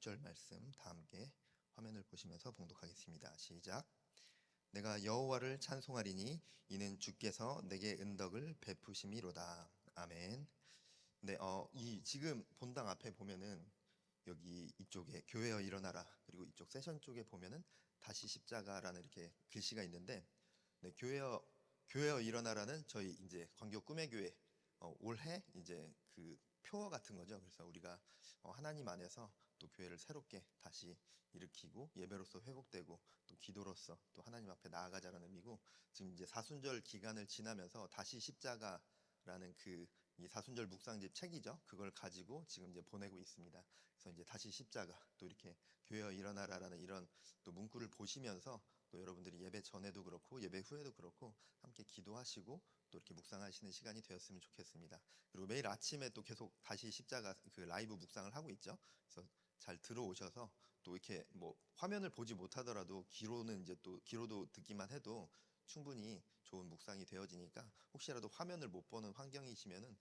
6절 말씀 다 함께 화면을 보시면서 봉독하겠습니다. 시작. 내가 여호와를 찬송하리니 이는 주께서 내게 은덕을 베푸심이로다. 아멘. 네, 이 지금 본당 앞에 보면은 여기 이쪽에 교회여 일어나라, 그리고 이쪽 세션 쪽에 보면은 다시 십자가라는 이렇게 글씨가 있는데, 네, 교회여 일어나라는 저희 이제 광교 꿈의 교회 올해 이제 그 표어 같은 거죠. 그래서 우리가 하나님 안에서 또 교회를 새롭게 다시 일으키고 예배로서 회복되고 또 기도로서 또 하나님 앞에 나아가자라는 의미고, 지금 이제 사순절 기간을 지나면서 다시 십자가라는 이 사순절 묵상집 책이죠. 그걸 가지고 지금 이제 보내고 있습니다. 그래서 이제 다시 십자가, 또 이렇게 교회여 일어나라라는 이런 또 문구를 보시면서 또 여러분들이 예배 전에도 그렇고 예배 후에도 그렇고 함께 기도하시고 또 이렇게 묵상하시는 시간이 되었으면 좋겠습니다. 그리고 매일 아침에 또 계속 다시 십자가 그 라이브 묵상을 하고 있죠. 그래서 잘 들어오셔서 또 이렇게 뭐 화면을 보지 못하더라도 귀로도 듣기만 해도 충분히 좋은 묵상이 되어지니까, 혹시라도 화면을 못 보는 환경이시면은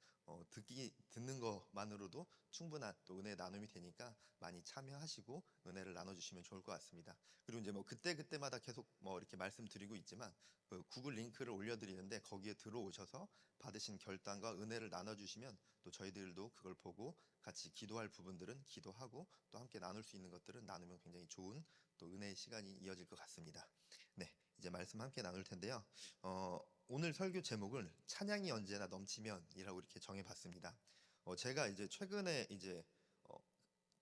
듣는 것만으로도 충분한 또 은혜 나눔이 되니까 많이 참여하시고 은혜를 나눠주시면 좋을 것 같습니다. 그리고 이제 뭐 그때마다 계속 뭐 이렇게 말씀드리고 있지만 그 구글 링크를 올려드리는데 거기에 들어오셔서 받으신 결단과 은혜를 나눠주시면 또 저희들도 그걸 보고 같이 기도할 부분들은 기도하고 또 함께 나눌 수 있는 것들은 나누면 굉장히 좋은 또 은혜의 시간이 이어질 것 같습니다. 네, 이제 말씀 함께 나눌 텐데요. 오늘 설교 제목을 찬양이 언제나 넘치면이라고 이렇게 정해봤습니다. 제가 이제 최근에 이제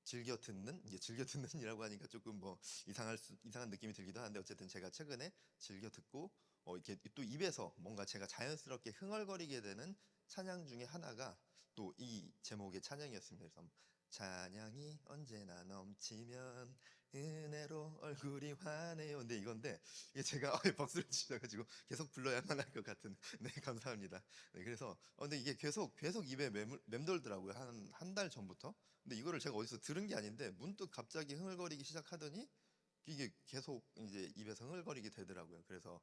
즐겨 듣는이라고 하니까 조금 뭐 이상한 느낌이 들기도 하는데, 어쨌든 제가 최근에 즐겨 듣고 이렇게 또 입에서 뭔가 제가 자연스럽게 흥얼거리게 되는 찬양 중에 하나가 또 이 제목의 찬양이었습니다. 그래서 찬양이 언제나 넘치면 은혜로 얼굴이 환해요. 근데 이게 제가 박수를 치셔가지고 계속 불러야만 할 것 같은. 네, 감사합니다. 네, 그래서 근데 이게 계속 입에 맴돌더라고요. 한 달 전부터. 근데 이거를 제가 어디서 들은 게 아닌데 문득 갑자기 흥얼거리기 시작하더니 이게 계속 이제 입에서 흥얼거리게 되더라고요. 그래서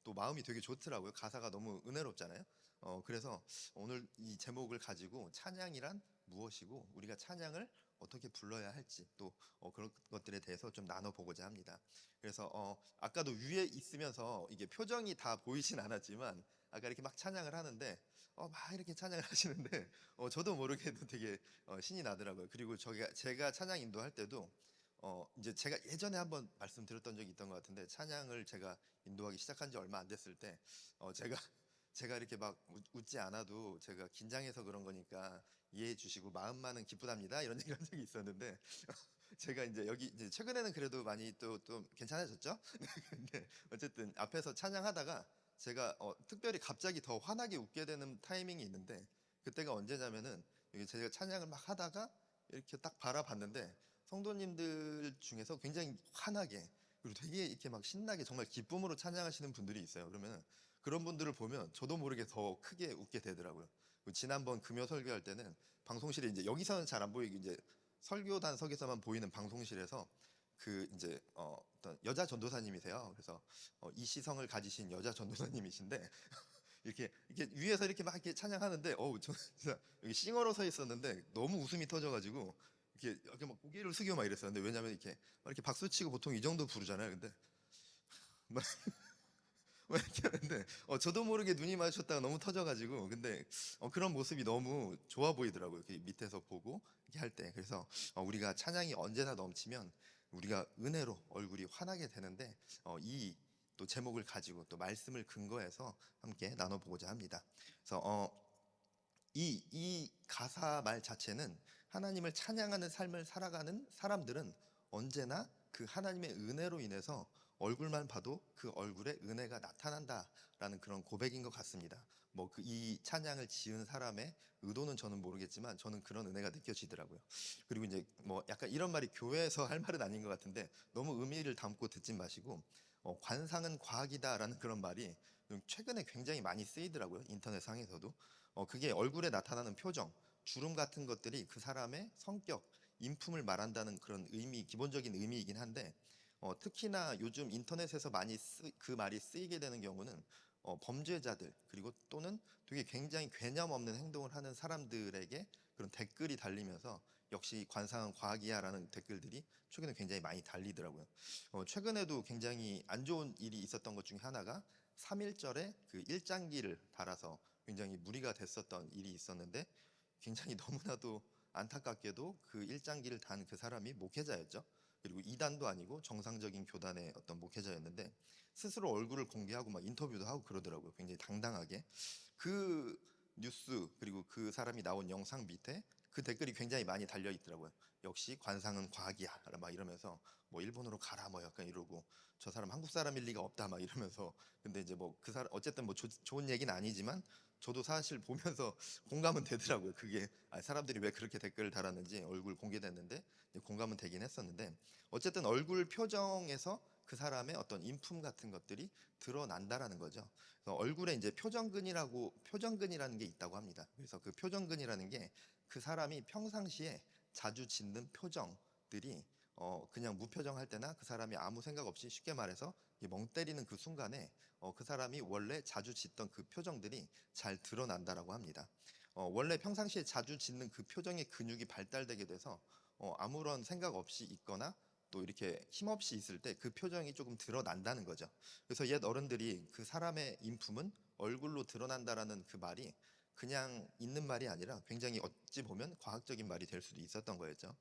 또 마음이 되게 좋더라고요. 가사가 너무 은혜롭잖아요. 그래서 오늘 이 제목을 가지고 찬양이란 무엇이고 우리가 찬양을 어떻게 불러야 할지 또 그런 것들에 대해서 좀 나눠보고자 합니다. 그래서 아까도 위에 있으면서 이게 표정이 다 보이진 않았지만 아까 이렇게 막 찬양을 하는데 막 이렇게 찬양을 하시는데 저도 모르게도 되게 신이 나더라고요. 그리고 제가 찬양 인도할 때도 이제 제가 예전에 한번 말씀드렸던 적이 있던 것 같은데, 찬양을 제가 인도하기 시작한 지 얼마 안 됐을 때 제가 이렇게 막 웃지 않아도 제가 긴장해서 그런 거니까 이해해 주시고 마음만은 기쁘답니다 이런 얘기를 한 적이 있었는데 제가 이제 여기 이제 최근에는 그래도 많이 또 괜찮아졌죠? 네, 근데 어쨌든 앞에서 찬양하다가 제가 특별히 갑자기 더 환하게 웃게 되는 타이밍이 있는데, 그때가 언제냐면은 여기 제가 찬양을 막 하다가 이렇게 딱 바라봤는데 성도님들 중에서 굉장히 환하게 그리고 되게 이렇게 막 신나게 정말 기쁨으로 찬양하시는 분들이 있어요. 그러면 그런 분들을 보면 저도 모르게 더 크게 웃게 되더라고요. 지난번 금요 설교할 때는 방송실에 이제 여기서는 잘 안 보이고 이제 설교단석에서만 보이는 방송실에서 그 이제 어떤 여자 전도사님이세요. 그래서 이시성을 가지신 여자 전도사님이신데 이렇게 위에서 이렇게 막 이렇게 찬양하는데 저 진짜 여기 싱어로 서 있었는데 너무 웃음이 터져가지고 이렇게 막 고개를 숙이고 막 이랬어요. 근데 왜냐면 막 이렇게 박수 치고 보통 이 정도 부르잖아요. 근데 막 이렇게 하는데 저도 모르게 눈이 마주쳤다가 너무 터져가지고, 근데 그런 모습이 너무 좋아 보이더라고요. 이렇게 밑에서 보고 이렇게 할 때. 그래서 우리가 찬양이 언제나 넘치면 우리가 은혜로 얼굴이 환하게 되는데, 이 또 제목을 가지고 또 말씀을 근거해서 함께 나눠보고자 합니다. 그래서 이 가사 말 자체는 하나님을 찬양하는 삶을 살아가는 사람들은 언제나 그 하나님의 은혜로 인해서 얼굴만 봐도 그 얼굴에 은혜가 나타난다라는 그런 고백인 것 같습니다. 뭐 이 찬양을 지은 사람의 의도는 저는 모르겠지만 저는 그런 은혜가 느껴지더라고요. 그리고 이제 뭐 약간 이런 말이 교회에서 할 말은 아닌 것 같은데 너무 의미를 담고 듣지 마시고, 관상은 과학이다라는 그런 말이 최근에 굉장히 많이 쓰이더라고요. 인터넷 상에서도. 그게 얼굴에 나타나는 표정, 주름 같은 것들이 그 사람의 성격, 인품을 말한다는 그런 기본적인 의미이긴 한데, 특히나 요즘 인터넷에서 많이 그 말이 쓰이게 되는 경우는 범죄자들, 그리고 또는 되게 굉장히 개념 없는 행동을 하는 사람들에게 그런 댓글이 달리면서 역시 관상은 과학이야라는 댓글들이 최근에 굉장히 많이 달리더라고요. 최근에도 굉장히 안 좋은 일이 있었던 것 중에 하나가 3.1절에 그 일장기를 달아서 굉장히 무리가 됐었던 일이 있었는데, 굉장히 너무나도 안타깝게도 그 일장기를 단 그 사람이 목회자였죠. 그리고 이단도 아니고 정상적인 교단의 어떤 목회자였는데, 스스로 얼굴을 공개하고 막 인터뷰도 하고 그러더라고요. 굉장히 당당하게. 그 뉴스, 그리고 그 사람이 나온 영상 밑에 그 댓글이 굉장히 많이 달려 있더라고요. 역시 관상은 과학이야 막 이러면서, 뭐 일본으로 가라 뭐 약간 이러고, 저 사람 한국 사람일 리가 없다 막 이러면서. 근데 이제 뭐 그 사람 어쨌든 뭐 좋은 얘기는 아니지만, 저도 사실 보면서 공감은 되더라고요. 그게 사람들이 왜 그렇게 댓글을 달았는지. 얼굴 공개됐는데 공감은 되긴 했었는데, 어쨌든 얼굴 표정에서 그 사람의 어떤 인품 같은 것들이 드러난다라는 거죠. 그래서 얼굴에 이제 표정근이라는 게 있다고 합니다. 그래서 그 표정근이라는 게 그 사람이 평상시에 자주 짓는 표정들이, 그냥 무표정할 때나 그 사람이 아무 생각 없이, 쉽게 말해서 멍 때리는 그 순간에 그 사람이 원래 자주 짓던 그 표정들이 잘 드러난다라고 합니다. 원래 평상시에 자주 짓는 그 표정의 근육이 발달되게 돼서 아무런 생각 없이 있거나 또 이렇게 힘없이 있을 때 그 표정이 조금 드러난다는 거죠. 그래서 옛 어른들이 그 사람의 인품은 얼굴로 드러난다라는 그 말이 그냥 있는 말이 아니라 굉장히 어찌 보면 과학적인 말이 될 수도 있었던 거였죠.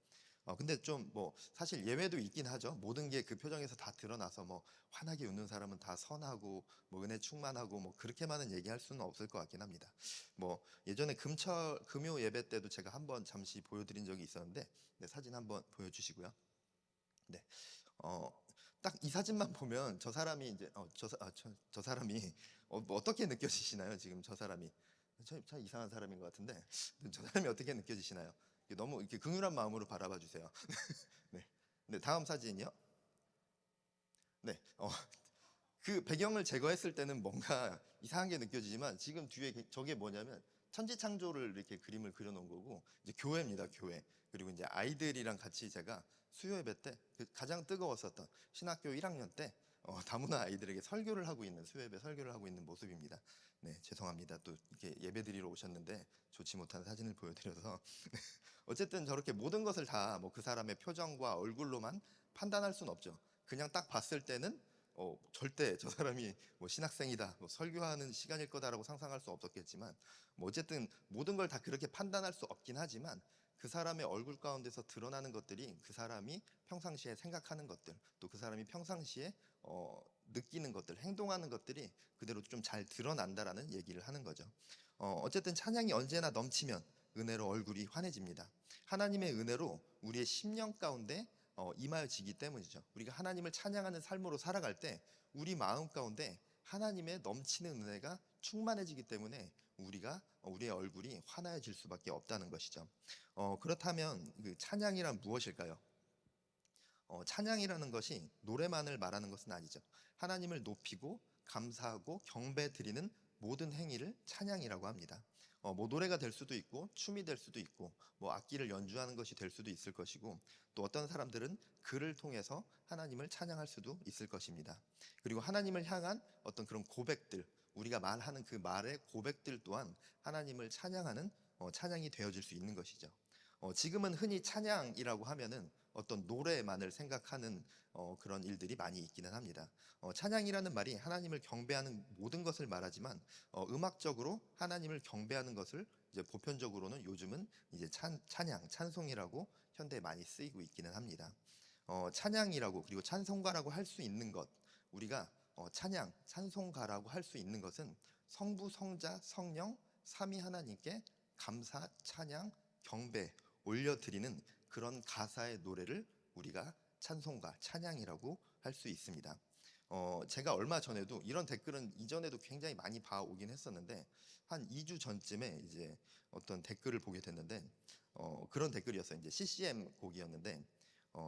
근데 좀 뭐 사실 예외도 있긴 하죠. 모든 게 그 표정에서 다 드러나서 뭐 환하게 웃는 사람은 다 선하고 뭐 은혜 충만하고 뭐 그렇게만은 얘기할 수는 없을 것 같긴 합니다. 뭐 예전에 금요 예배 때도 제가 한번 잠시 보여드린 적이 있었는데, 네, 사진 한번 보여주시고요. 네, 어, 딱 이 사진만 보면 저 사람이 이제 저 사람이 뭐 어떻게 느껴지시나요? 지금 저 사람이 참 이상한 사람인 것 같은데, 저 사람이 어떻게 느껴지시나요? 너무 이렇게 긍휼한 마음으로 바라봐 주세요. 네, 네, 다음 사진이요. 네, 그 배경을 제거했을 때는 뭔가 이상한 게 느껴지지만, 지금 뒤에 저게 뭐냐면 천지창조를 이렇게 그림을 그려놓은 거고, 이제 교회입니다, 교회. 그리고 이제 아이들이랑 같이 제가 수요 예배 때 그 가장 뜨거웠었던 신학교 1학년 때 다문화 아이들에게 설교를 하고 있는, 수요 예배 설교를 하고 있는 모습입니다. 네, 죄송합니다. 또 이렇게 예배 드리러 오셨는데 좋지 못한 사진을 보여드려서. 어쨌든 저렇게 모든 것을 다 뭐 그 사람의 표정과 얼굴로만 판단할 수는 없죠. 그냥 딱 봤을 때는 절대 저 사람이 뭐 신학생이다, 뭐 설교하는 시간일 거다라고 상상할 수 없었겠지만, 뭐 어쨌든 모든 걸 다 그렇게 판단할 수 없긴 하지만, 그 사람의 얼굴 가운데서 드러나는 것들이 그 사람이 평상시에 생각하는 것들, 또 그 사람이 평상시에 느끼는 것들, 행동하는 것들이 그대로 좀 잘 드러난다라는 얘기를 하는 거죠. 어쨌든 찬양이 언제나 넘치면 은혜로 얼굴이 환해집니다. 하나님의 은혜로 우리의 심령 가운데 임하여지기 때문이죠. 우리가 하나님을 찬양하는 삶으로 살아갈 때 우리 마음 가운데 하나님의 넘치는 은혜가 충만해지기 때문에 우리의 얼굴이 환하여질 수밖에 없다는 것이죠. 그렇다면 그 찬양이란 무엇일까요? 찬양이라는 것이 노래만을 말하는 것은 아니죠. 하나님을 높이고 감사하고 경배 드리는 모든 행위를 찬양이라고 합니다. 뭐 노래가 될 수도 있고 춤이 될 수도 있고 뭐 악기를 연주하는 것이 될 수도 있을 것이고, 또 어떤 사람들은 글을 통해서 하나님을 찬양할 수도 있을 것입니다. 그리고 하나님을 향한 어떤 그런 고백들, 우리가 말하는 그 말의 고백들 또한 하나님을 찬양하는 찬양이 되어질 수 있는 것이죠. 지금은 흔히 찬양이라고 하면은 어떤 노래만을 생각하는 그런 일들이 많이 있기는 합니다. 찬양이라는 말이 하나님을 경배하는 모든 것을 말하지만, 음악적으로 하나님을 경배하는 것을 이제 보편적으로는 요즘은 이제 찬양, 찬송이라고 현대에 많이 쓰이고 있기는 합니다. 찬양이라고, 그리고 찬송가라고 할 수 있는 것, 우리가 찬양, 찬송가라고 할 수 있는 것은 성부, 성자, 성령, 삼위 하나님께 감사, 찬양, 경배 올려드리는 그런 가사의 노래를 우리가 찬송가, 찬양이라고 할 수 있습니다. 제가 얼마 전에도 이런 댓글은 이전에도 굉장히 많이 봐오긴 했었는데, 한 2주 전쯤에 이제 어떤 댓글을 보게 됐는데, 그런 댓글이었어요. 이제 CCM 곡이었는데,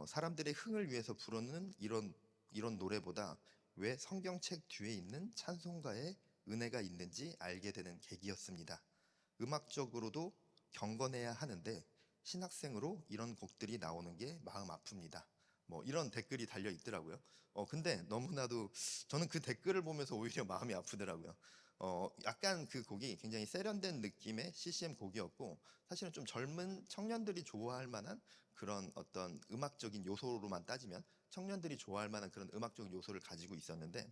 사람들의 흥을 위해서 부르는 이런 노래보다 왜 성경책 뒤에 있는 찬송가에 은혜가 있는지 알게 되는 계기였습니다. 음악적으로도 경건해야 하는데 신학생으로 이런 곡들이 나오는 게 마음 아픕니다. 뭐 이런 댓글이 달려 있더라고요. 근데 너무나도 저는 그 댓글을 보면서 오히려 마음이 아프더라고요. 약간 그 곡이 굉장히 세련된 느낌의 CCM 곡이었고 사실은 좀 젊은 청년들이 좋아할 만한 그런 어떤 음악적인 요소로만 따지면 청년들이 좋아할 만한 그런 음악적인 요소를 가지고 있었는데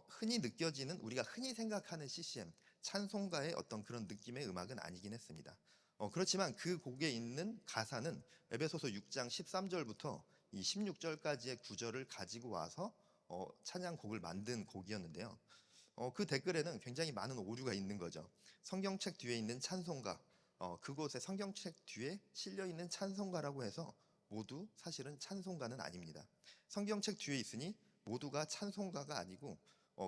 흔히 느껴지는 우리가 흔히 생각하는 CCM 찬송가의 어떤 그런 느낌의 음악은 아니긴 했습니다. 그렇지만 그 곡에 있는 가사는 에베소서 6장 13절부터 이 16절까지의 구절을 가지고 와서 찬양곡을 만든 곡이었는데요. 그 댓글에는 굉장히 많은 오류가 있는 거죠. 성경책 뒤에 있는 찬송가, 그곳에 성경책 뒤에 실려 있는 찬송가라고 해서 모두 사실은 찬송가는 아닙니다. 성경책 뒤에 있으니 모두가 찬송가가 아니고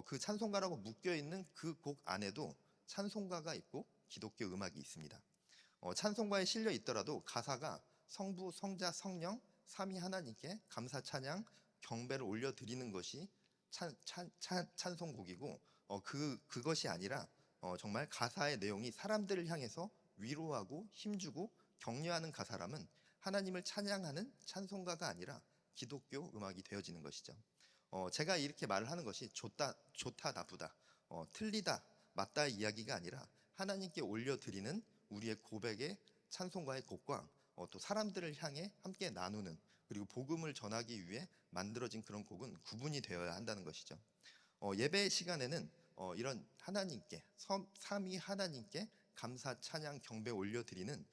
그 찬송가라고 묶여 있는 그 곡 안에도 찬송가가 있고 기독교 음악이 있습니다. 찬송가에 실려 있더라도 가사가 성부, 성자, 성령, 삼위 하나님께 감사 찬양, 경배를 올려드리는 것이 찬송곡이고 그것이 아니라 정말 가사의 내용이 사람들을 향해서 위로하고 힘주고 격려하는 가사라면 하나님을 찬양하는 찬송가가 아니라 기독교 음악이 되어지는 것이죠. 제가 이렇게 말을 하는 것이 좋다, 나쁘다, 틀리다, 맞다의 이야기가 아니라 하나님께 올려드리는 우리의 고백의 찬송가의 곡과 또 사람들을 향해 함께 나누는 그리고 복음을 전하기 위해 만들어진 그런 곡은 구분이 되어야 한다는 것이죠. 예배 시간에는 이런 하나님께 삼위 하나님께 감사 찬양 경배 올려드리는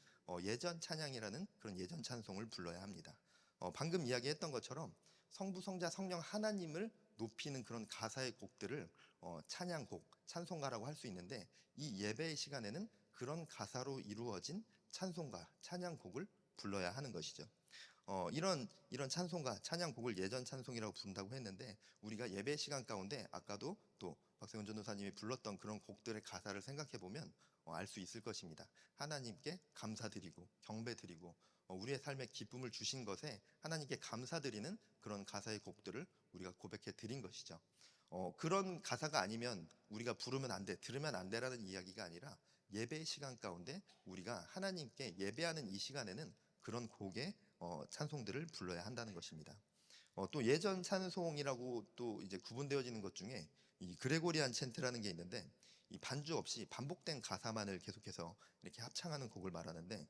예전 찬양이라는 그런 예전 찬송을 불러야 합니다. 방금 이야기했던 것처럼 성부 성자 성령 하나님을 높이는 그런 가사의 곡들을 찬양곡 찬송가라고 할 수 있는데 이 예배의 시간에는 그런 가사로 이루어진 찬송가 찬양곡을 불러야 하는 것이죠. 이런 찬송가, 찬양곡을 예전 찬송이라고 부른다고 했는데 우리가 예배 시간 가운데 아까도 또 박세훈 전도사님이 불렀던 그런 곡들의 가사를 생각해 보면 알 수 있을 것입니다. 하나님께 감사드리고 경배드리고 우리의 삶에 기쁨을 주신 것에 하나님께 감사드리는 그런 가사의 곡들을 우리가 고백해 드린 것이죠. 그런 가사가 아니면 우리가 부르면 안 돼, 들으면 안 돼라는 이야기가 아니라 예배 시간 가운데 우리가 하나님께 예배하는 이 시간에는 그런 곡의 찬송들을 불러야 한다는 것입니다. 또 예전 찬송이라고 또 이제 구분되어지는 것 중에 이 그레고리안 챈트라는 게 있는데 이 반주 없이 반복된 가사만을 계속해서 이렇게 합창하는 곡을 말하는데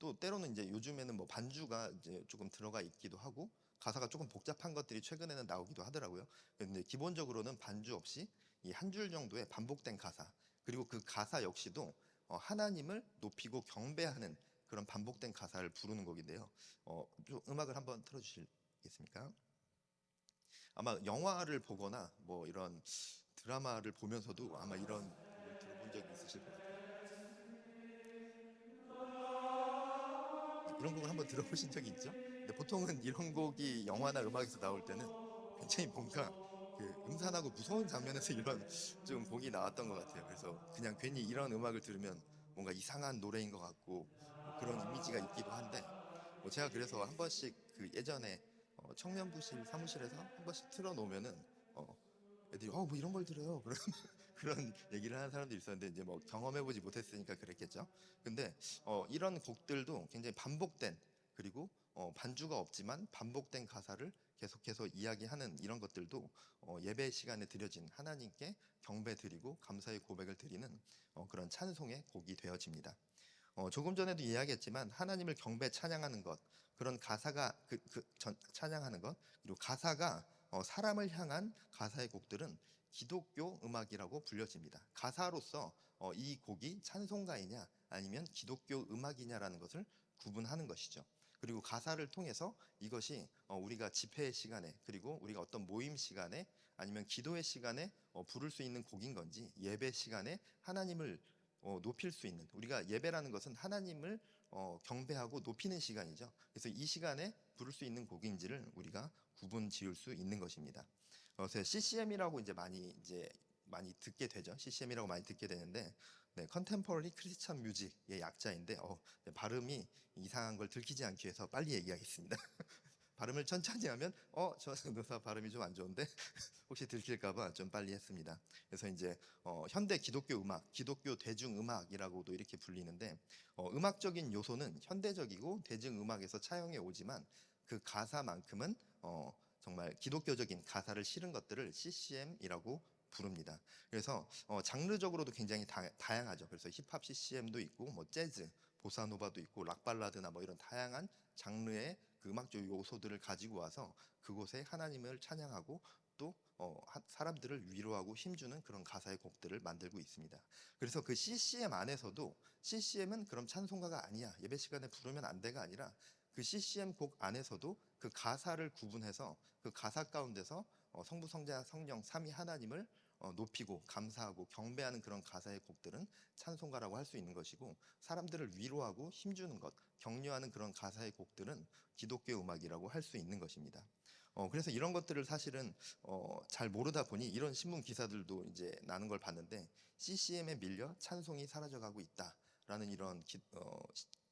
또 때로는 이제 요즘에는 뭐 반주가 이제 조금 들어가 있기도 하고 가사가 조금 복잡한 것들이 최근에는 나오기도 하더라고요. 근데 기본적으로는 반주 없이 이 한 줄 정도의 반복된 가사 그리고 그 가사 역시도 하나님을 높이고 경배하는 그런 반복된 가사를 부르는 곡인데요. 좀 음악을 한번 틀어주시겠습니까? 아마 영화를 보거나 뭐 이런 드라마를 보면서도 아마 이런 곡을 들어본 적이 있으실 것 같아요. 이런 곡을 한번 들어보신 적이 있죠? 근데 보통은 이런 곡이 영화나 음악에서 나올 때는 굉장히 뭔가 그 음산하고 무서운 장면에서 이런 좀 곡이 나왔던 것 같아요. 그래서 그냥 괜히 이런 음악을 들으면 뭔가 이상한 노래인 것 같고 뭐 그런 이미지가 있기도 한데 제가 그래서 한 번씩 그 예전에 청년부실 사무실에서 한 번씩 틀어놓으면은 애들이 뭐 이런 걸 들어요. 그런 그런 얘기를 하는 사람들이 있었는데 이제 뭐 경험해보지 못했으니까 그랬겠죠. 근데 이런 곡들도 굉장히 반복된 그리고 반주가 없지만 반복된 가사를 계속해서 이야기하는 이런 것들도 예배 시간에 드려진 하나님께 경배 드리고 감사의 고백을 드리는 그런 찬송의 곡이 되어집니다. 조금 전에도 이야기했지만 하나님을 경배 찬양하는 것 그런 가사가 찬양하는 것 그리고 가사가 사람을 향한 가사의 곡들은 기독교 음악이라고 불려집니다. 가사로서 이 곡이 찬송가이냐 아니면 기독교 음악이냐라는 것을 구분하는 것이죠. 그리고 가사를 통해서 이것이 우리가 집회 시간에 그리고 우리가 어떤 모임 시간에 아니면 기도의 시간에 부를 수 있는 곡인 건지 예배 시간에 하나님을 높일 수 있는 우리가 예배라는 것은 하나님을 경배하고 높이는 시간이죠. 그래서 이 시간에 부를 수 있는 곡인지를 우리가 구분 지을 수 있는 것입니다. 그래서 CCM이라고 많이 듣게 되죠. CCM이라고 많이 듣게 되는데 네, Contemporary Christian Music의 약자인데 네, 발음이 이상한 걸 들키지 않기 위해서 빨리 얘기하겠습니다. 발음을 천천히 하면 저 노사 발음이 좀 안 좋은데 혹시 들킬까봐 좀 빨리 했습니다. 그래서 이제 현대 기독교 음악, 기독교 대중음악이라고도 이렇게 불리는데 음악적인 요소는 현대적이고 대중음악에서 차용해 오지만 그 가사만큼은 정말 기독교적인 가사를 실은 것들을 CCM이라고 부릅니다. 그래서 장르적으로도 굉장히 다양하죠. 그래서 힙합 CCM도 있고 뭐 재즈, 보사노바도 있고 락 발라드나 뭐 이런 다양한 장르의 그 음악적 요소들을 가지고 와서 그곳에 하나님을 찬양하고 또 사람들을 위로하고 힘주는 그런 가사의 곡들을 만들고 있습니다. 그래서 그 CCM 안에서도 CCM은 그럼 찬송가가 아니야, 예배 시간에 부르면 안 돼가 아니라 그 CCM 곡 안에서도 그 가사를 구분해서 그 가사 가운데서 성부, 성자, 성령 삼위 하나님을 높이고 감사하고 경배하는 그런 가사의 곡들은 찬송가라고 할 수 있는 것이고, 사람들을 위로하고 힘주는 것, 격려하는 그런 가사의 곡들은 기독교 음악이라고 할 수 있는 것입니다. 그래서 이런 것들을 사실은 잘 모르다 보니 이런 신문 기사들도 이제 나는 걸 봤는데, CCM에 밀려 찬송이 사라져가고 있다라는 이런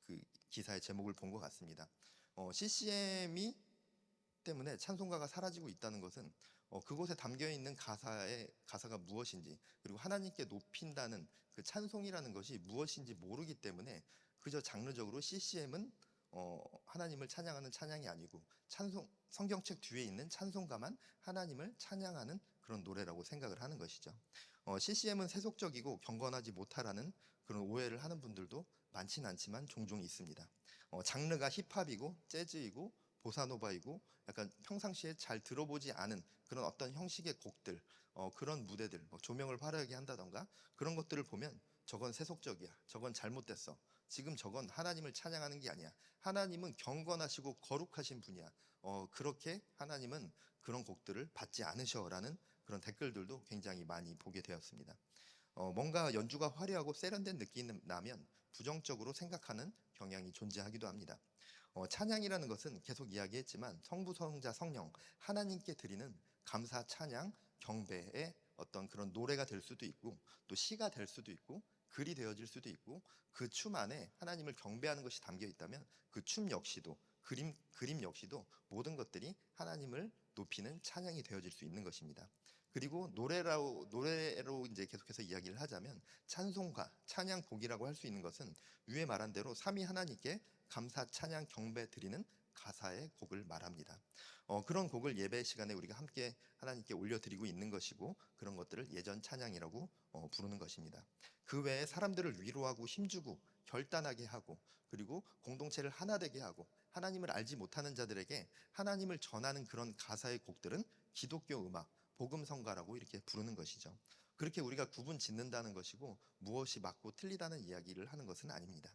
그 기사의 제목을 본 것 같습니다. CCM이 때문에 찬송가가 사라지고 있다는 것은 그곳에 담겨 있는 가사가 무엇인지, 그리고 하나님께 높인다는 그 찬송이라는 것이 무엇인지 모르기 때문에 그저 장르적으로 CCM은 하나님을 찬양하는 찬양이 아니고 성경책 뒤에 있는 찬송가만 하나님을 찬양하는 그런 노래라고 생각을 하는 것이죠. CCM은 세속적이고 경건하지 못하라는 그런 오해를 하는 분들도 많지는 않지만 종종 있습니다. 장르가 힙합이고 재즈이고 보사노바이고 약간 평상시에 잘 들어보지 않은 그런 어떤 형식의 곡들, 그런 무대들, 뭐 조명을 화려하게 한다던가 그런 것들을 보면 저건 세속적이야, 저건 잘못됐어, 지금 저건 하나님을 찬양하는 게 아니야, 하나님은 경건하시고 거룩하신 분이야, 그렇게 하나님은 그런 곡들을 받지 않으셔라는 그런 댓글들도 굉장히 많이 보게 되었습니다. 뭔가 연주가 화려하고 세련된 느낌이 나면 부정적으로 생각하는 경향이 존재하기도 합니다. 찬양이라는 것은 계속 이야기했지만 성부, 성자, 성령 하나님께 드리는 감사, 찬양, 경배의 어떤 그런 노래가 될 수도 있고, 또 시가 될 수도 있고, 글이 되어질 수도 있고, 그 춤 안에 하나님을 경배하는 것이 담겨 있다면 그 춤 역시도, 그림 역시도 모든 것들이 하나님을 높이는 찬양이 되어질 수 있는 것입니다. 그리고 노래로 이제 계속해서 이야기를 하자면 찬송가, 찬양곡이라고 할 수 있는 것은 위에 말한 대로 삼위 하나님께 감사, 찬양, 경배 드리는 가사의 곡을 말합니다. 그런 곡을 예배 시간에 우리가 함께 하나님께 올려드리고 있는 것이고, 그런 것들을 예전 찬양이라고 부르는 것입니다. 그 외에 사람들을 위로하고 힘주고 결단하게 하고, 그리고 공동체를 하나 되게 하고 하나님을 알지 못하는 자들에게 하나님을 전하는 그런 가사의 곡들은 기독교 음악, 복음성가라고 이렇게 부르는 것이죠. 그렇게 우리가 구분 짓는다는 것이고 무엇이 맞고 틀리다는 이야기를 하는 것은 아닙니다.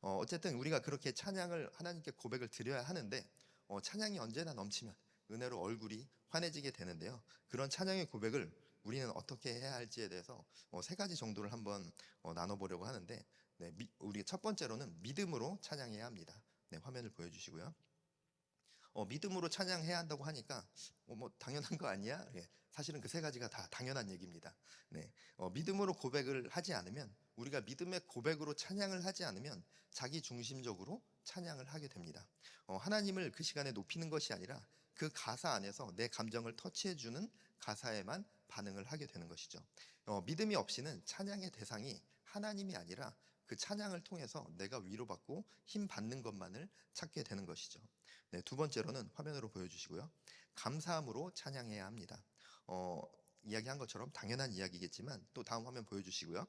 어쨌든 우리가 그렇게 찬양을 하나님께 고백을 드려야 하는데, 찬양이 언제나 넘치면 은혜로 얼굴이 환해지게 되는데요. 그런 찬양의 고백을 우리는 어떻게 해야 할지에 대해서 세 가지 정도를 한번 나눠보려고 하는데, 네, 우리 첫 번째로는 믿음으로 찬양해야 합니다. 네, 화면을 보여주시고요. 믿음으로 찬양해야 한다고 하니까 뭐 당연한 거 아니야? 예, 사실은 그 세 가지가 다 당연한 얘기입니다. 네, 믿음으로 고백을 하지 않으면, 우리가 믿음의 고백으로 찬양을 하지 않으면 자기 중심적으로 찬양을 하게 됩니다. 하나님을 그 시간에 높이는 것이 아니라 그 가사 안에서 내 감정을 터치해주는 가사에만 반응을 하게 되는 것이죠. 믿음이 없이는 찬양의 대상이 하나님이 아니라 그 찬양을 통해서 내가 위로받고 힘 받는 것만을 찾게 되는 것이죠. 네, 두 번째로는 화면으로 보여주시고요. 감사함으로 찬양해야 합니다. 이야기한 것처럼 당연한 이야기겠지만 또 다음 화면 보여주시고요.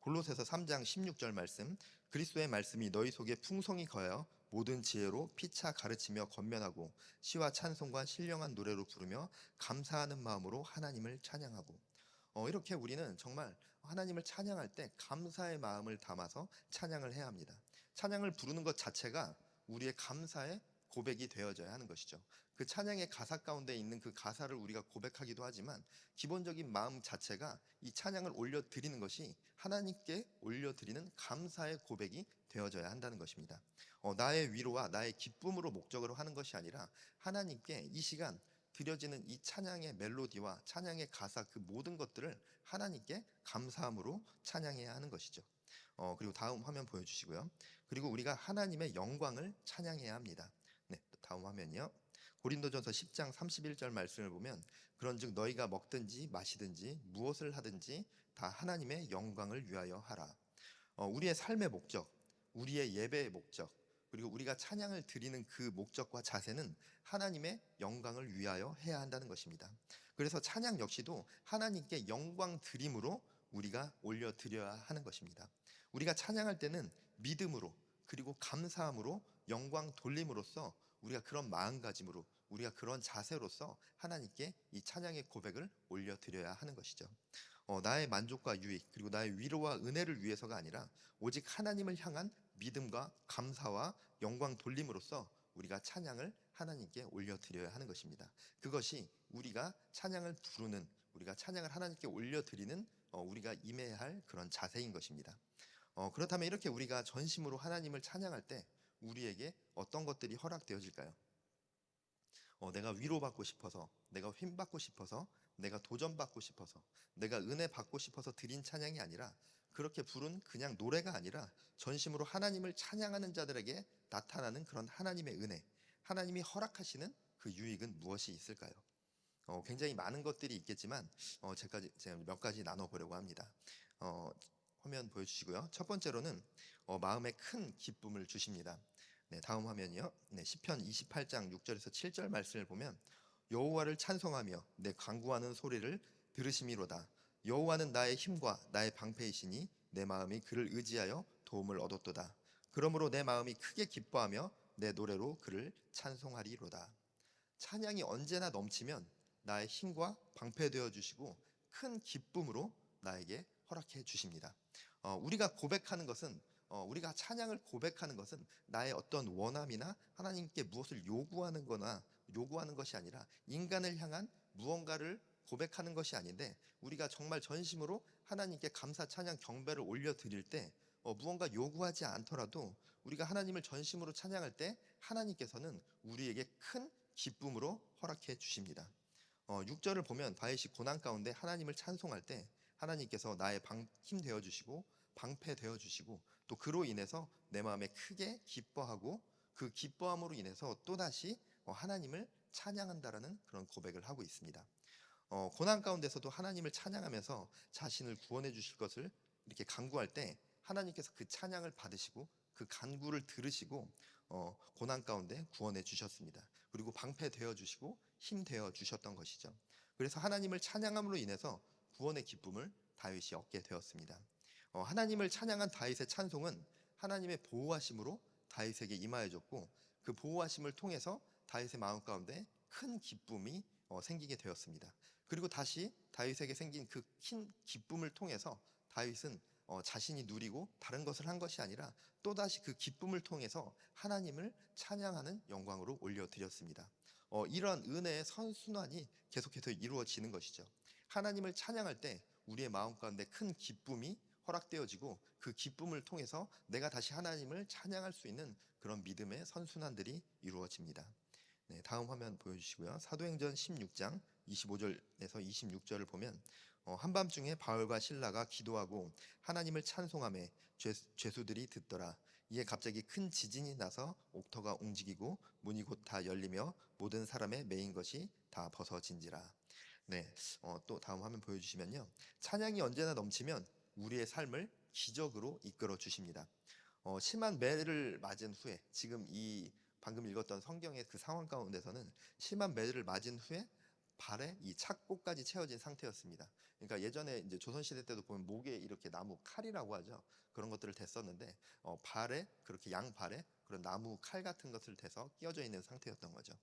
골로새서 3장 16절 말씀, 그리스도의 말씀이 너희 속에 풍성히 거하여 모든 지혜로 피차 가르치며 권면하고 시와 찬송과 신령한 노래로 부르며 감사하는 마음으로 하나님을 찬양하고. 이렇게 우리는 정말 하나님을 찬양할 때 감사의 마음을 담아서 찬양을 해야 합니다. 찬양을 부르는 것 자체가 우리의 감사의 고백이 되어져야 하는 것이죠. 그 찬양의 가사 가운데 있는 그 가사를 우리가 고백하기도 하지만 기본적인 마음 자체가 이 찬양을 올려드리는 것이 하나님께 올려드리는 감사의 고백이 되어져야 한다는 것입니다. 나의 위로와 나의 기쁨으로 목적으로 하는 것이 아니라 하나님께 이 시간 드려지는 이 찬양의 멜로디와 찬양의 가사, 그 모든 것들을 하나님께 감사함으로 찬양해야 하는 것이죠. 그리고 다음 화면 보여주시고요. 그리고 우리가 하나님의 영광을 찬양해야 합니다. 네, 다음 화면이요. 고린도전서 10장 31절 말씀을 보면 그런즉 너희가 먹든지 마시든지 무엇을 하든지 다 하나님의 영광을 위하여 하라. 우리의 삶의 목적, 우리의 예배의 목적, 그리고 우리가 찬양을 드리는 그 목적과 자세는 하나님의 영광을 위하여 해야 한다는 것입니다. 그래서 찬양 역시도 하나님께 영광 드림으로 우리가 올려드려야 하는 것입니다. 우리가 찬양할 때는 믿음으로 그리고 감사함으로 영광 돌림으로써 우리가 그런 마음가짐으로 우리가 그런 자세로서 하나님께 이 찬양의 고백을 올려드려야 하는 것이죠. 나의 만족과 유익 그리고 나의 위로와 은혜를 위해서가 아니라 오직 하나님을 향한 믿음과 감사와 영광 돌림으로써 우리가 찬양을 하나님께 올려드려야 하는 것입니다. 그것이 우리가 찬양을 부르는 우리가 찬양을 하나님께 올려드리는 우리가 임해야 할 그런 자세인 것입니다. 그렇다면 이렇게 우리가 전심으로 하나님을 찬양할 때 우리에게 어떤 것들이 허락되어질까요? 내가 위로받고 싶어서, 내가 힘받고 싶어서, 내가 도전받고 싶어서, 내가 은혜 받고 싶어서 드린 찬양이 아니라 그렇게 부른 그냥 노래가 아니라 전심으로 하나님을 찬양하는 자들에게 나타나는 그런 하나님의 은혜, 하나님이 허락하시는 그 유익은 무엇이 있을까요? 굉장히 많은 것들이 있겠지만 제가 몇 가지 나눠보려고 합니다. 화면 보여주시고요. 첫 번째로는 마음에 큰 기쁨을 주십니다. 네, 다음 화면이요. 네, 시편 28장 6절에서 7절 말씀을 보면 여호와를 찬송하며 내 간구하는 소리를 들으심이로다. 여호와는 나의 힘과 나의 방패이시니 내 마음이 그를 의지하여 도움을 얻었도다. 그러므로 내 마음이 크게 기뻐하며 내 노래로 그를 찬송하리로다. 찬양이 언제나 넘치면 나의 힘과 방패 되어 주시고 큰 기쁨으로 나에게 허락해 주십니다. 우리가 고백하는 것은 우리가 찬양을 고백하는 것은 나의 어떤 원함이나 하나님께 무엇을 요구하는 것이 아니라 인간을 향한 무언가를 고백하는 것이 아닌데 우리가 정말 전심으로 하나님께 감사 찬양 경배를 올려드릴 때 무언가 요구하지 않더라도 우리가 하나님을 전심으로 찬양할 때 하나님께서는 우리에게 큰 기쁨으로 허락해 주십니다. 6절을 보면 다윗이 고난 가운데 하나님을 찬송할 때 하나님께서 나의 힘 되어 주시고 방패 되어 주시고 또 그로 인해서 내 마음에 크게 기뻐하고 그 기뻐함으로 인해서 또다시 하나님을 찬양한다라는 그런 고백을 하고 있습니다. 고난 가운데서도 하나님을 찬양하면서 자신을 구원해 주실 것을 이렇게 간구할 때 하나님께서 그 찬양을 받으시고 그 간구를 들으시고 고난 가운데 구원해 주셨습니다. 그리고 방패 되어 주시고 힘 되어 주셨던 것이죠. 그래서 하나님을 찬양함으로 인해서 구원의 기쁨을 다윗이 얻게 되었습니다. 하나님을 찬양한 다윗의 찬송은 하나님의 보호하심으로 다윗에게 임하여졌고 그 보호하심을 통해서 다윗의 마음 가운데 큰 기쁨이 생기게 되었습니다. 그리고 다시 다윗에게 생긴 그 큰 기쁨을 통해서 다윗은 자신이 누리고 다른 것을 한 것이 아니라 또다시 그 기쁨을 통해서 하나님을 찬양하는 영광으로 올려드렸습니다. 이러한 은혜의 선순환이 계속해서 이루어지는 것이죠. 하나님을 찬양할 때 우리의 마음 가운데 큰 기쁨이 허락되어지고 그 기쁨을 통해서 내가 다시 하나님을 찬양할 수 있는 그런 믿음의 선순환들이 이루어집니다. 네, 다음 화면 보여주시고요. 사도행전 16장 25절에서 26절을 보면 한밤중에 바울과 실라가 기도하고 하나님을 찬송하며 죄수들이 듣더라. 이에 갑자기 큰 지진이 나서 옥터가 움직이고 문이 곧 다 열리며 모든 사람의 매인 것이 다 벗어진지라. 네, 또 다음 화면 보여주시면요. 찬양이 언제나 넘치면 우리의 삶을 기적으로 이끌어 주십니다. 심한 매를 맞은 후에 지금 이 방금 읽었던 성경의 그 상황 가운데서는 심한 매를 맞은 후에 발에 이 착고까지 채워진 상태였습니다. 그러니까 예전에 이제 조선시대 때도 보면 목에 이렇게 나무 칼이라고 하죠. 그런 것들을 댔었는데 발에 그렇게 양발에 그런 나무 칼 같은 것을 대서 끼워져 있는 상태였던 거죠.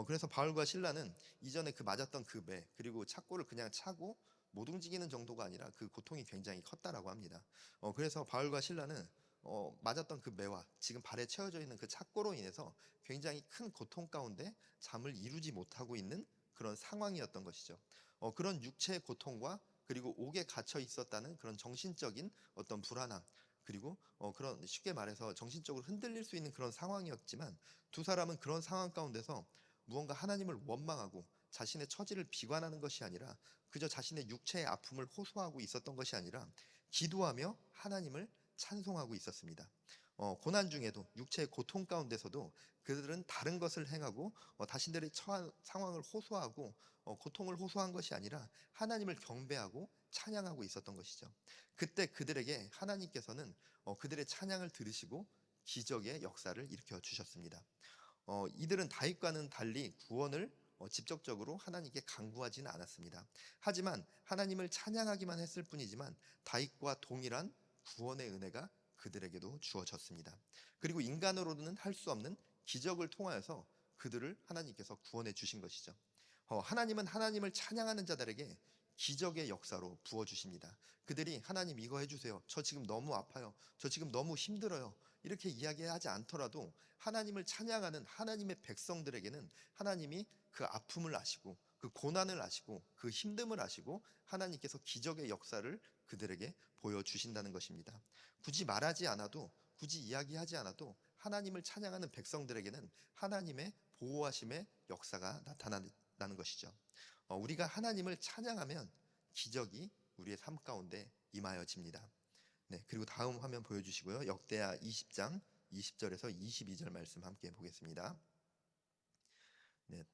그래서 바울과 실라는 이전에 그 맞았던 그 매 그리고 착고를 그냥 차고 못 움직이는 정도가 아니라 그 고통이 굉장히 컸다라고 합니다. 그래서 바울과 실라는 맞았던 그 매와 지금 발에 채워져 있는 그 착고로 인해서 굉장히 큰 고통 가운데 잠을 이루지 못하고 있는 그런 상황이었던 것이죠. 그런 육체의 고통과 그리고 옥에 갇혀 있었다는 그런 정신적인 어떤 불안함 그리고 그런 쉽게 말해서 정신적으로 흔들릴 수 있는 그런 상황이었지만 두 사람은 그런 상황 가운데서 무언가 하나님을 원망하고 자신의 처지를 비관하는 것이 아니라 그저 자신의 육체의 아픔을 호소하고 있었던 것이 아니라 기도하며 하나님을 찬송하고 있었습니다. 고난 중에도 육체의 고통 가운데서도 그들은 다른 것을 행하고 자신들의 처한 상황을 호소하고 고통을 호소한 것이 아니라 하나님을 경배하고 찬양하고 있었던 것이죠. 그때 그들에게 하나님께서는 그들의 찬양을 들으시고 기적의 역사를 일으켜 주셨습니다. 이들은 다윗과는 달리 구원을 직접적으로 하나님께 간구하지는 않았습니다. 하지만 하나님을 찬양하기만 했을 뿐이지만 다윗과 동일한 구원의 은혜가 그들에게도 주어졌습니다. 그리고 인간으로는 할 수 없는 기적을 통하여서 그들을 하나님께서 구원해 주신 것이죠. 하나님은 하나님을 찬양하는 자들에게 기적의 역사로 부어주십니다. 그들이 하나님 이거 해주세요. 저 지금 너무 아파요. 저 지금 너무 힘들어요. 이렇게 이야기하지 않더라도 하나님을 찬양하는 하나님의 백성들에게는 하나님이 그 아픔을 아시고 그 고난을 아시고 그 힘듦을 아시고 하나님께서 기적의 역사를 그들에게 보여주신다는 것입니다. 굳이 말하지 않아도 굳이 이야기하지 않아도 하나님을 찬양하는 백성들에게는 하나님의 보호하심의 역사가 나타나는 것이죠. 우리가 하나님을 찬양하면 기적이 우리의 삶 가운데 임하여집니다. 네, 그리고 다음 화면 보여주시고요. 역대하 20장 20절에서 22절 말씀 함께 보겠습니다. 네,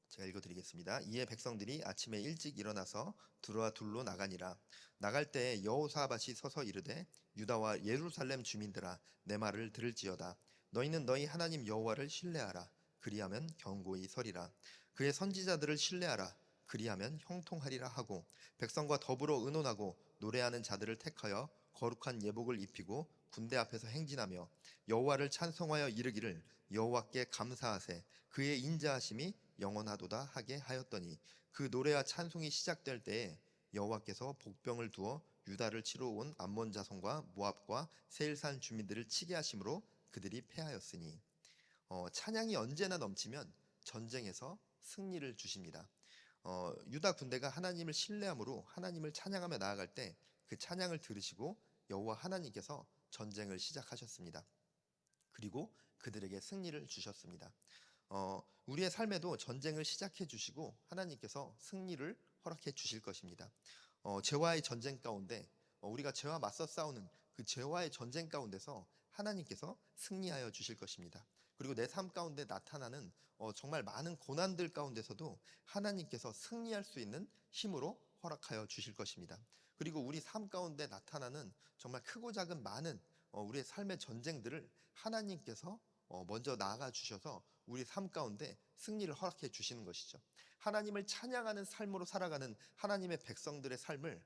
제가 읽어드리겠습니다. 이에 백성들이 아침에 일찍 일어나서 두루와 둘로 나가니라. 나갈 때에 여호사밧이 서서 이르되 유다와 예루살렘 주민들아 내 말을 들을지어다. 너희는 너희 하나님 여호와를 신뢰하라. 그리하면 견고히 서리라. 그의 선지자들을 신뢰하라. 그리하면 형통하리라 하고 백성과 더불어 의논하고 노래하는 자들을 택하여 거룩한 예복을 입히고 군대 앞에서 행진하며 여호와를 찬송하여 이르기를 여호와께 감사하세 그의 인자하심이 영원하도다 하게 하였더니 그 노래와 찬송이 시작될 때에 여호와께서 복병을 두어 유다를 치러 온 암몬 자손과 모압과 세일산 주민들을 치게 하심으로 그들이 패하였으니 찬양이 언제나 넘치면 전쟁에서 승리를 주십니다. 유다 군대가 하나님을 신뢰함으로 하나님을 찬양하며 나아갈 때 그 찬양을 들으시고 여호와 하나님께서 전쟁을 시작하셨습니다. 그리고 그들에게 승리를 주셨습니다. 우리의 삶에도 전쟁을 시작해 주시고 하나님께서 승리를 허락해 주실 것입니다. 죄와의 전쟁 가운데 우리가 죄와 맞서 싸우는 그 죄와의 전쟁 가운데서 하나님께서 승리하여 주실 것입니다. 그리고 내 삶 가운데 나타나는 정말 많은 고난들 가운데서도 하나님께서 승리할 수 있는 힘으로 허락하여 주실 것입니다. 그리고 우리 삶 가운데 나타나는 정말 크고 작은 많은 우리의 삶의 전쟁들을 하나님께서 먼저 나아가 주셔서 우리 삶 가운데 승리를 허락해 주시는 것이죠. 하나님을 찬양하는 삶으로 살아가는 하나님의 백성들의 삶을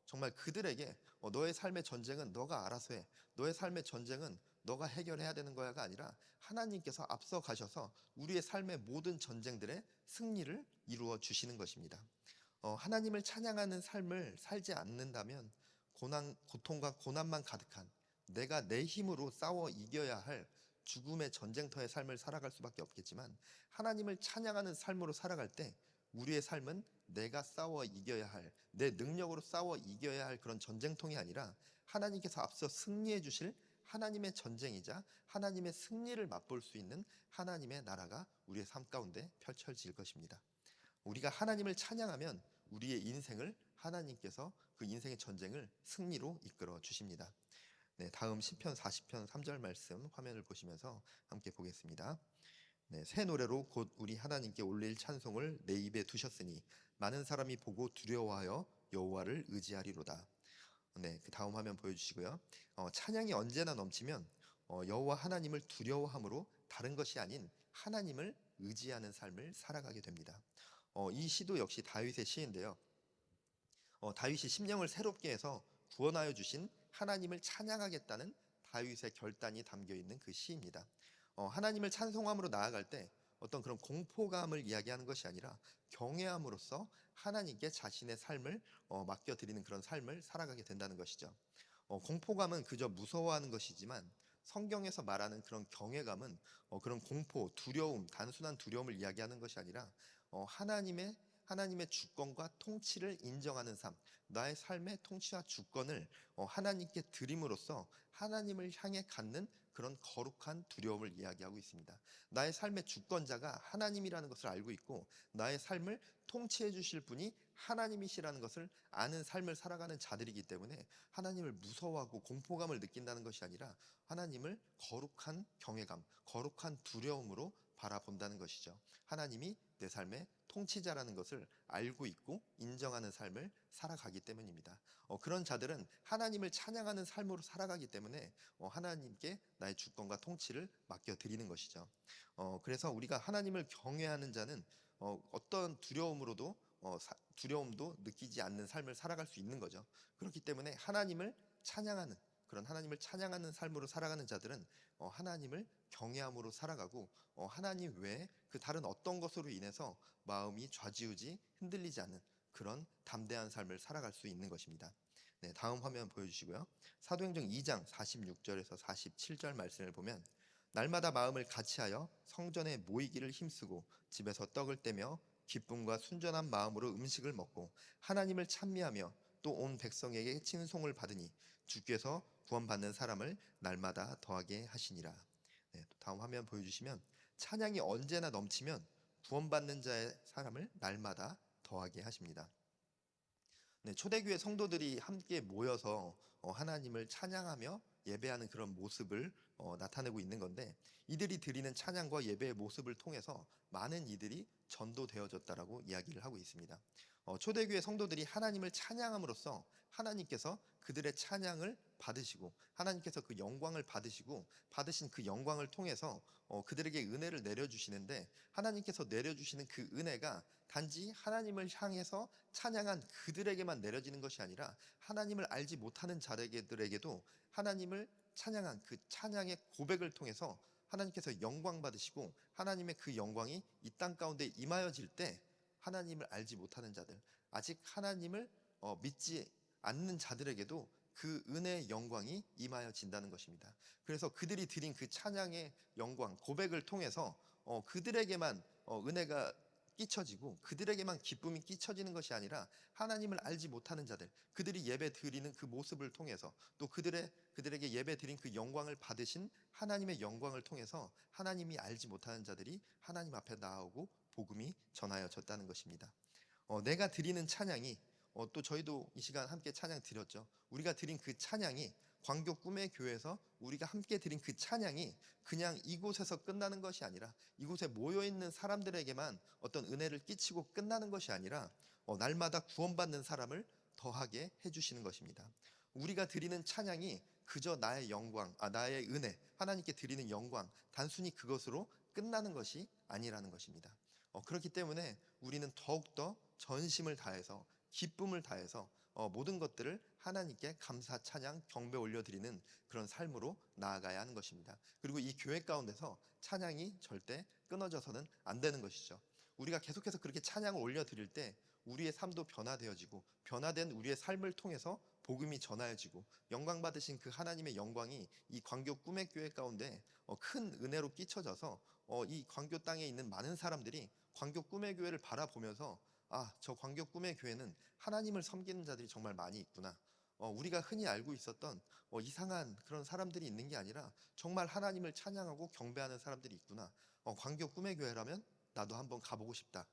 정말 그들에게 너의 삶의 전쟁은 너가 알아서 해. 너의 삶의 전쟁은 너가 해결해야 되는 거야가 아니라 하나님께서 앞서 가셔서 우리의 삶의 모든 전쟁들의 승리를 이루어 주시는 것입니다. 하나님을 찬양하는 삶을 살지 않는다면 고통과 고난만 가득한 내가 내 힘으로 싸워 이겨야 할 죽음의 전쟁터의 삶을 살아갈 수밖에 없겠지만 하나님을 찬양하는 삶으로 살아갈 때 우리의 삶은 내가 싸워 이겨야 할, 내 능력으로 싸워 이겨야 할 그런 전쟁통이 아니라 하나님께서 앞서 승리해 주실 하나님의 전쟁이자 하나님의 승리를 맛볼 수 있는 하나님의 나라가 우리의 삶 가운데 펼쳐질 것입니다. 우리가 하나님을 찬양하면 우리의 인생을 하나님께서 그 인생의 전쟁을 승리로 이끌어 주십니다. 네, 다음 시편 40편 3절 말씀 화면을 보시면서 함께 보겠습니다. 네, 새 노래로 곧 우리 하나님께 올릴 찬송을 내 입에 두셨으니 많은 사람이 보고 두려워하여 여호와를 의지하리로다. 네, 그 다음 화면 보여주시고요. 찬양이 언제나 넘치면 여호와 하나님을 두려워함으로 다른 것이 아닌 하나님을 의지하는 삶을 살아가게 됩니다. 이 시도 역시 다윗의 시인데요. 다윗이 심령을 새롭게 해서 구원하여 주신 하나님을 찬양하겠다는 다윗의 결단이 담겨 있는 그 시입니다. 하나님을 찬송함으로 나아갈 때 어떤 그런 공포감을 이야기하는 것이 아니라 경외함으로써 하나님께 자신의 삶을 맡겨드리는 그런 삶을 살아가게 된다는 것이죠. 공포감은 그저 무서워하는 것이지만 성경에서 말하는 그런 경외감은 그런 공포, 두려움, 단순한 두려움을 이야기하는 것이 아니라 하나님의 주권과 통치를 인정하는 삶, 나의 삶의 통치와 주권을 하나님께 드림으로써 하나님을 향해 갖는 그런 거룩한 두려움을 이야기하고 있습니다. 나의 삶의 주권자가 하나님이라는 것을 알고 있고 나의 삶을 통치해 주실 분이 하나님이시라는 것을 아는 삶을 살아가는 자들이기 때문에 하나님을 무서워하고 공포감을 느낀다는 것이 아니라 하나님을 거룩한 경외감, 거룩한 두려움으로 바라본다는 것이죠. 하나님이 내 삶의 통치자라는 것을 알고 있고 인정하는 삶을 살아가기 때문입니다. 그런 자들은 하나님을 찬양하는 삶으로 살아가기 때문에 하나님께 나의 주권과 통치를 맡겨드리는 것이죠. 그래서 우리가 하나님을 경외하는 자는 어떤 두려움도 느끼지 않는 삶을 살아갈 수 있는 거죠. 그렇기 때문에 하나님을 찬양하는 삶으로 살아가는 자들은 하나님을 경외함으로 살아가고 하나님 외에 그 다른 어떤 것으로 인해서 마음이 좌지우지 흔들리지 않는 그런 담대한 삶을 살아갈 수 있는 것입니다. 네, 다음 화면 보여주시고요. 사도행전 2장 46절에서 47절 말씀을 보면 날마다 마음을 같이하여 성전에 모이기를 힘쓰고 집에서 떡을 떼며 기쁨과 순전한 마음으로 음식을 먹고 하나님을 찬미하며 또 온 백성에게 칭송을 받으니 주께서 구원받는 사람을 날마다 더하게 하시니라. 네, 또 다음 화면 보여주시면 찬양이 언제나 넘치면 구원받는 자의 사람을 날마다 더하게 하십니다. 네, 초대교회 성도들이 함께 모여서 하나님을 찬양하며 예배하는 그런 모습을 나타내고 있는 건데 이들이 드리는 찬양과 예배의 모습을 통해서 많은 이들이 전도되어졌다라고 이야기를 하고 있습니다. 초대교회 성도들이 하나님을 찬양함으로써 하나님께서 그들의 찬양을 받으시고 하나님께서 그 영광을 받으시고 받으신 그 영광을 통해서 그들에게 은혜를 내려주시는데 하나님께서 내려주시는 그 은혜가 단지 하나님을 향해서 찬양한 그들에게만 내려지는 것이 아니라 하나님을 알지 못하는 자들에게도 하나님을 찬양한 그 찬양의 고백을 통해서 하나님께서 영광 받으시고 하나님의 그 영광이 이 땅 가운데 임하여질 때 하나님을 알지 못하는 자들, 아직 하나님을 믿지 않는 자들에게도 그 은혜의 영광이 임하여진다는 것입니다. 그래서 그들이 드린 그 찬양의 영광, 고백을 통해서 그들에게만 은혜가 끼쳐지고 그들에게만 기쁨이 끼쳐지는 것이 아니라 하나님을 알지 못하는 자들, 그들이 예배 드리는 그 모습을 통해서 또 그들에게 예배 드린 그 영광을 받으신 하나님의 영광을 통해서 하나님이 알지 못하는 자들이 하나님 앞에 나오고 복음이 전하여졌다는 것입니다. 내가 드리는 찬양이 또 저희도 이 시간 함께 찬양 드렸죠. 우리가 드린 그 찬양이 광교 꿈의 교회에서 우리가 함께 드린 그 찬양이 그냥 이곳에서 끝나는 것이 아니라 이곳에 모여있는 사람들에게만 어떤 은혜를 끼치고 끝나는 것이 아니라 날마다 구원받는 사람을 더하게 해주시는 것입니다. 우리가 드리는 찬양이 그저 나의 영광, 나의 은혜, 하나님께 드리는 영광, 단순히 그것으로 끝나는 것이 아니라는 것입니다. 그렇기 때문에 우리는 더욱더 전심을 다해서 기쁨을 다해서 모든 것들을 하나님께 감사, 찬양, 경배 올려드리는 그런 삶으로 나아가야 하는 것입니다. 그리고 이 교회 가운데서 찬양이 절대 끊어져서는 안 되는 것이죠. 우리가 계속해서 그렇게 찬양을 올려드릴 때 우리의 삶도 변화되어지고 변화된 우리의 삶을 통해서 복음이 전하여지고 영광 받으신 그 하나님의 영광이 이 광교 꿈의 교회 가운데 큰 은혜로 끼쳐져서 이 광교 땅에 있는 많은 사람들이 광교 꿈의 교회를 바라보면서 저 광교 꿈의 교회는 하나님을 섬기는 자들이 정말 많이 있구나. 우리가 흔히 알고 있었던 이상한 그런 사람들이 있는 게 아니라 정말 하나님을 찬양하고 경배하는 사람들이 있구나. 광교 꿈의 교회라면 나도 한번 가보고 싶다.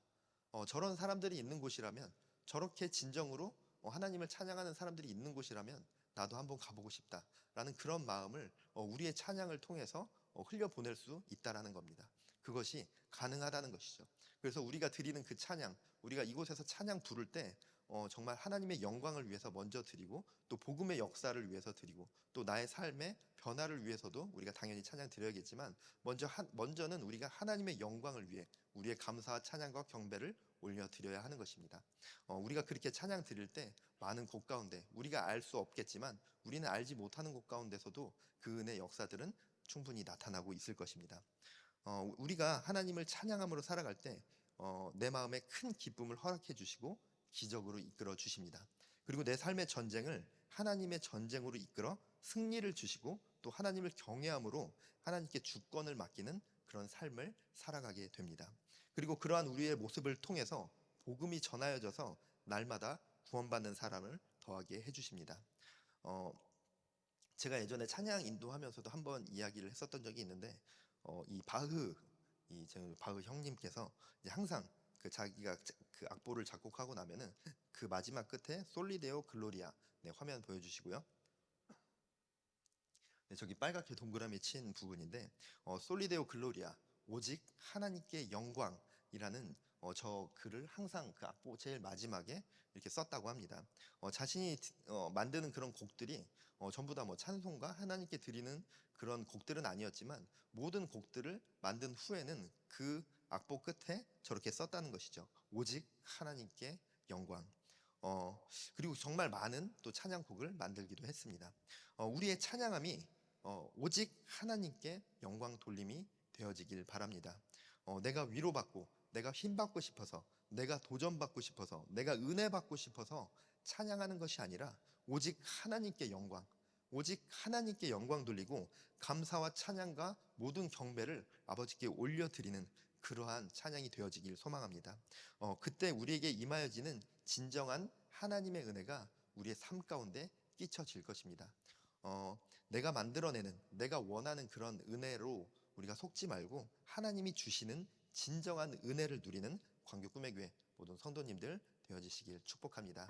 저런 사람들이 있는 곳이라면 저렇게 진정으로 하나님을 찬양하는 사람들이 있는 곳이라면 나도 한번 가보고 싶다라는 그런 마음을 우리의 찬양을 통해서 흘려보낼 수 있다라는 겁니다. 그것이 가능하다는 것이죠. 그래서 우리가 드리는 그 찬양, 우리가 이곳에서 찬양 부를 때 정말 하나님의 영광을 위해서 먼저 드리고 또 복음의 역사를 위해서 드리고 또 나의 삶의 변화를 위해서도 우리가 당연히 찬양 드려야겠지만 먼저는 우리가 하나님의 영광을 위해 우리의 감사와 찬양과 경배를 올려드려야 하는 것입니다. 우리가 그렇게 찬양 드릴 때 많은 곳 가운데 우리가 알 수 없겠지만 우리는 알지 못하는 곳 가운데서도 그 은혜의 역사들은 충분히 나타나고 있을 것입니다. 우리가 하나님을 찬양함으로 살아갈 때 내 마음에 큰 기쁨을 허락해 주시고 기적으로 이끌어 주십니다. 그리고 내 삶의 전쟁을 하나님의 전쟁으로 이끌어 승리를 주시고 또 하나님을 경외함으로 하나님께 주권을 맡기는 그런 삶을 살아가게 됩니다. 그리고 그러한 우리의 모습을 통해서 복음이 전하여져서 날마다 구원받는 사람을 더하게 해주십니다. 제가 예전에 찬양 인도하면서도 한번 이야기를 했었던 적이 있는데 제 바흐 형님께서 이제 항상 그 자기가 그 악보를 작곡하고 나면은 그 마지막 끝에 솔리데오 글로리아, 네, 화면 보여주시고요. 네, 저기 빨갛게 동그라미 친 부분인데 솔리데오 글로리아, 오직 하나님께 영광이라는 저 글을 항상 그 악보 제일 마지막에 이렇게 썼다고 합니다. 자신이 만드는 그런 곡들이 전부 다 뭐 찬송가 하나님께 드리는 그런 곡들은 아니었지만 모든 곡들을 만든 후에는 그 악보 끝에 저렇게 썼다는 것이죠. 오직 하나님께 영광. 그리고 정말 많은 또 찬양곡을 만들기도 했습니다. 우리의 찬양함이 오직 하나님께 영광 돌림이 되어지길 바랍니다. 내가 위로받고 내가 힘받고 싶어서 내가 도전받고 싶어서 내가 은혜 받고 싶어서 찬양하는 것이 아니라 오직 하나님께 영광, 오직 하나님께 영광 돌리고 감사와 찬양과 모든 경배를 아버지께 올려드리는 그러한 찬양이 되어지길 소망합니다. 그때 우리에게 임하여지는 진정한 하나님의 은혜가 우리의 삶 가운데 끼쳐질 것입니다. 내가 만들어내는, 내가 원하는 그런 은혜로 우리가 속지 말고 하나님이 주시는 진정한 은혜를 누리는 광교 꿈의 교회 모든 성도님들 되어지시길 축복합니다.